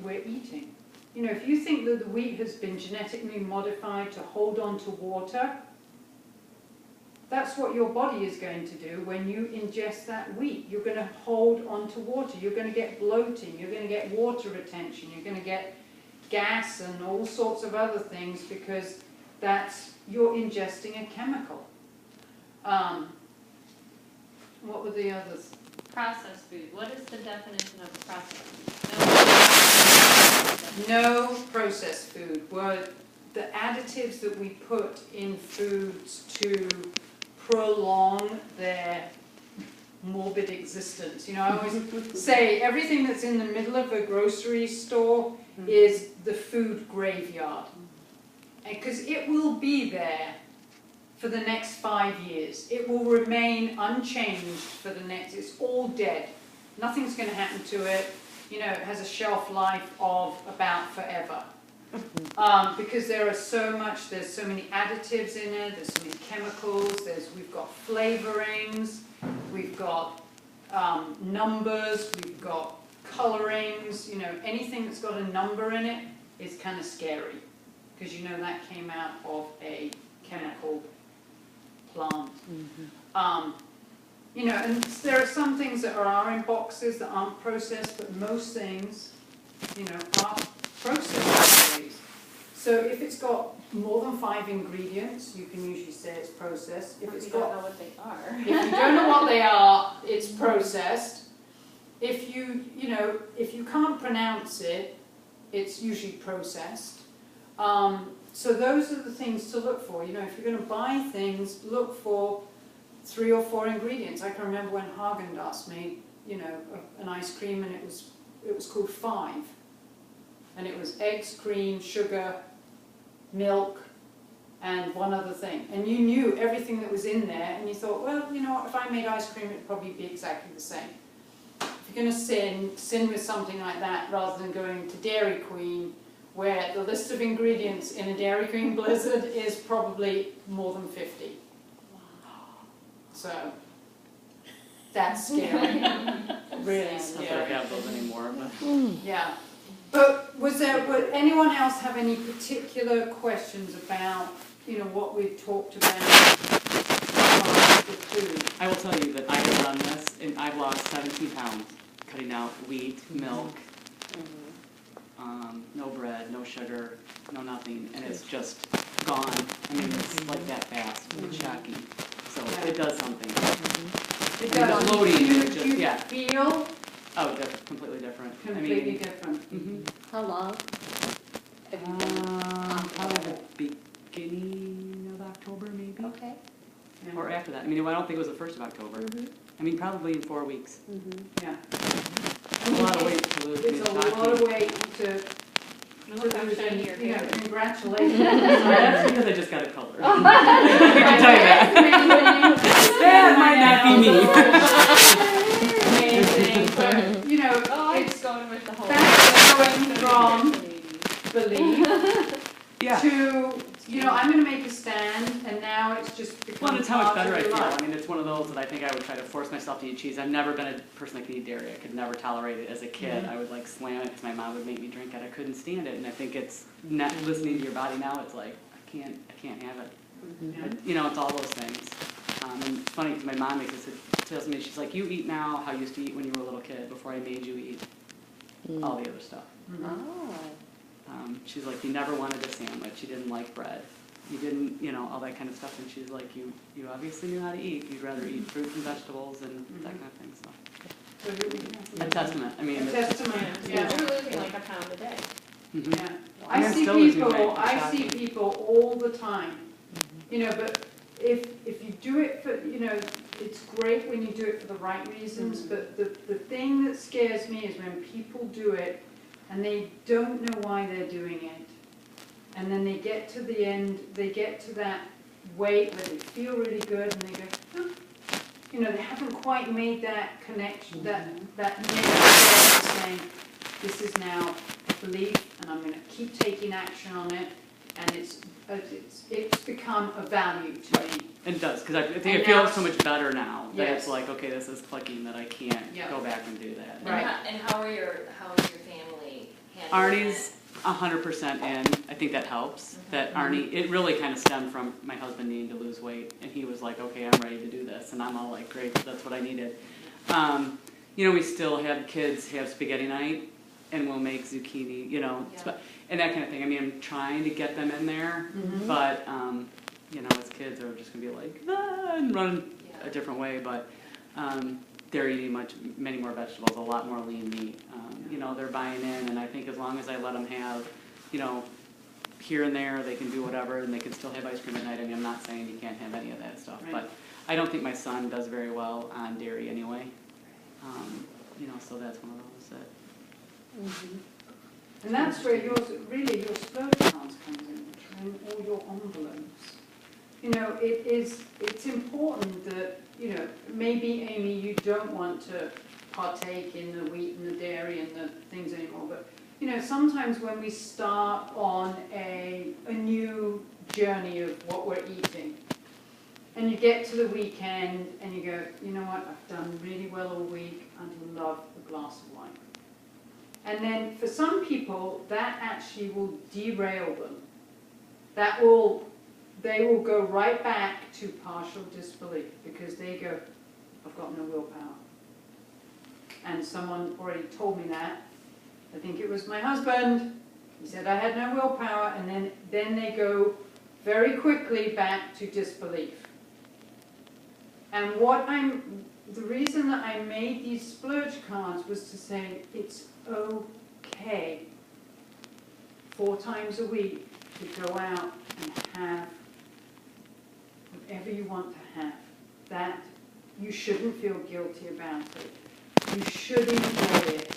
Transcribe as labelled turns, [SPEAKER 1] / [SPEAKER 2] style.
[SPEAKER 1] we're eating. You know, if you think that the wheat has been genetically modified to hold on to water, that's what your body is going to do when you ingest that wheat. You're going to hold on to water. You're going to get bloating. You're going to get water retention. You're going to get gas and all sorts of other things because you're ingesting a chemical. What were the others?
[SPEAKER 2] Processed food. What is the definition of processed food?
[SPEAKER 1] No processed food were the additives that we put in foods to prolong their morbid existence. You know, I always say everything that's in the middle of a grocery store is the food graveyard. Because it will be there for the next 5 years. It will remain unchanged for the next, it's all dead. Nothing's going to happen to it. You know, it has a shelf life of about forever. Because there's so many additives in it, there's so many chemicals, we've got flavorings, we've got numbers, we've got colorings, you know, anything that's got a number in it is kind of scary. Because you know that came out of a chemical plant. You know, and there are some things that are in boxes that aren't processed, but most things, you know, are processed nowadays. So if it's got more than 5 ingredients, you can usually say it's processed. If
[SPEAKER 2] you don't know what they are.
[SPEAKER 1] If you don't know what they are, it's processed. If you can't pronounce it, it's usually processed. So those are the things to look for. You know, if you're going to buy things, look for 3 or 4 ingredients. I can remember when Häagen-Dazs made, you know, an ice cream, and it was called 5, and it was eggs, cream, sugar, milk, and one other thing. And you knew everything that was in there, and you thought, well, you know what? If I made ice cream, it'd probably be exactly the same. If you're going to sin with something like that, rather than going to Dairy Queen, where the list of ingredients in a Dairy Queen Blizzard is probably more than 50. So, that's scary. Really scary.
[SPEAKER 3] I don't have those anymore. But.
[SPEAKER 1] Yeah. But would anyone else have any particular questions about, you know, what we've talked about with food?
[SPEAKER 3] I will tell you that I have done this, and I've lost 17 pounds, cutting out wheat, milk, no bread, no sugar, no nothing, and it's just gone. I mean, it's like that fast. It's shocking. So it does something.
[SPEAKER 1] It does.
[SPEAKER 3] The bloating,
[SPEAKER 1] Do you
[SPEAKER 3] yeah.
[SPEAKER 1] feel
[SPEAKER 3] Oh, completely different.
[SPEAKER 1] completely different?
[SPEAKER 4] How long?
[SPEAKER 3] Probably the beginning of October, maybe.
[SPEAKER 4] Okay.
[SPEAKER 1] Yeah.
[SPEAKER 3] Or after that. I mean, I don't think it was the 1st of October. I mean, probably in 4 weeks.
[SPEAKER 1] Yeah.
[SPEAKER 3] A lot of weight to lose.
[SPEAKER 1] It's a lot of weight to
[SPEAKER 2] Look how
[SPEAKER 1] lose,
[SPEAKER 2] shiny
[SPEAKER 1] and,
[SPEAKER 2] your
[SPEAKER 1] you know,
[SPEAKER 2] hair is.
[SPEAKER 1] congratulations.
[SPEAKER 3] That's because I just got a color. I can tell you that. That might not be me.
[SPEAKER 1] Amazing, but, you know,
[SPEAKER 2] It's going with the whole.
[SPEAKER 1] That's going from believe
[SPEAKER 3] Yeah.
[SPEAKER 1] to, you know, I'm going to make a stand, and now it's just become
[SPEAKER 3] Well, it's how much
[SPEAKER 1] part
[SPEAKER 3] better
[SPEAKER 1] of
[SPEAKER 3] I
[SPEAKER 1] your
[SPEAKER 3] feel.
[SPEAKER 1] life.
[SPEAKER 3] I mean, it's one of those that I think I would try to force myself to eat cheese. I've never been a person that could eat dairy. I could never tolerate it as a kid. I would like slam it because my mom would make me drink it. I couldn't stand it, and I think it's not listening to your body now. It's like I can't have it. But, you know, it's all those things. And it's funny because my mom tells me, she's like, you eat now how you used to eat when you were a little kid before I made you eat all the other stuff. She's like, you never wanted a sandwich. You didn't like bread. You didn't, you know, all that kind of stuff. And she's like, you obviously knew how to eat. You'd rather eat fruits and vegetables and that kind of thing. So a testament. I mean,
[SPEAKER 1] A testament. Yeah.
[SPEAKER 2] You're losing like a pound a day.
[SPEAKER 1] Yeah.
[SPEAKER 3] And
[SPEAKER 1] I
[SPEAKER 3] I'm
[SPEAKER 1] see
[SPEAKER 3] still losing
[SPEAKER 1] people.
[SPEAKER 3] weight. It's
[SPEAKER 1] I see
[SPEAKER 3] shocking.
[SPEAKER 1] people all the time. You know, but if you do it for, you know, it's great when you do it for the right reasons. But the thing that scares me is when people do it and they don't know why they're doing it, and then they get to the end. They get to that weight where they feel really good, and they go, oh. You know, they haven't quite made that connection, that next step of saying, this is now a belief, and I'm going to keep taking action on it, and it's become a value to me.
[SPEAKER 3] It does, because I think
[SPEAKER 1] And
[SPEAKER 3] it feels
[SPEAKER 1] now
[SPEAKER 3] so much better now that
[SPEAKER 1] Yes.
[SPEAKER 3] it's like, okay, this is clicking, that I can't
[SPEAKER 1] Yeah.
[SPEAKER 3] go back and do that.
[SPEAKER 1] Right.
[SPEAKER 2] And how are your family handling
[SPEAKER 3] Arnie's 100% in. I think that helps. That Arnie, it really kind of stemmed from my husband needing to lose weight, and he was like, "Okay, I'm ready to do this," and I'm all like, "Great, that's what I needed." You know, we still have kids have spaghetti night, and we'll make zucchini, you know,
[SPEAKER 2] Yeah.
[SPEAKER 3] and that kind of thing. I mean, I'm trying to get them in there, but you know, as kids, they're just gonna be like, "Ah," and run
[SPEAKER 2] Yeah.
[SPEAKER 3] a different way. But they're eating many more vegetables, a lot more lean meat. You know, they're buying in, and I think as long as I let them have, you know, here and there, they can do whatever, and they can still have ice cream at night. I mean, I'm not saying you can't have any of that stuff,
[SPEAKER 1] Right.
[SPEAKER 3] but I don't think my son does very well on dairy anyway. You know, so that's one of those that.
[SPEAKER 1] And that's where your splurge cards comes in, and all your envelopes. You know, it's important that, you know, maybe, Amy, you don't want to partake in the wheat and the dairy and the things anymore, but, you know, sometimes when we start on a new journey of what we're eating, and you get to the weekend and you go, you know what, I've done really well all week, I'd love a glass of wine. And then for some people, that actually will derail them. They will go right back to partial disbelief because they go, I've got no willpower. And someone already told me that. I think it was my husband. He said I had no willpower, and then they go very quickly back to disbelief. And the reason that I made these splurge cards was to say it's okay 4 times a week to go out and have whatever you want to have. That you shouldn't feel guilty about it. You should enjoy it.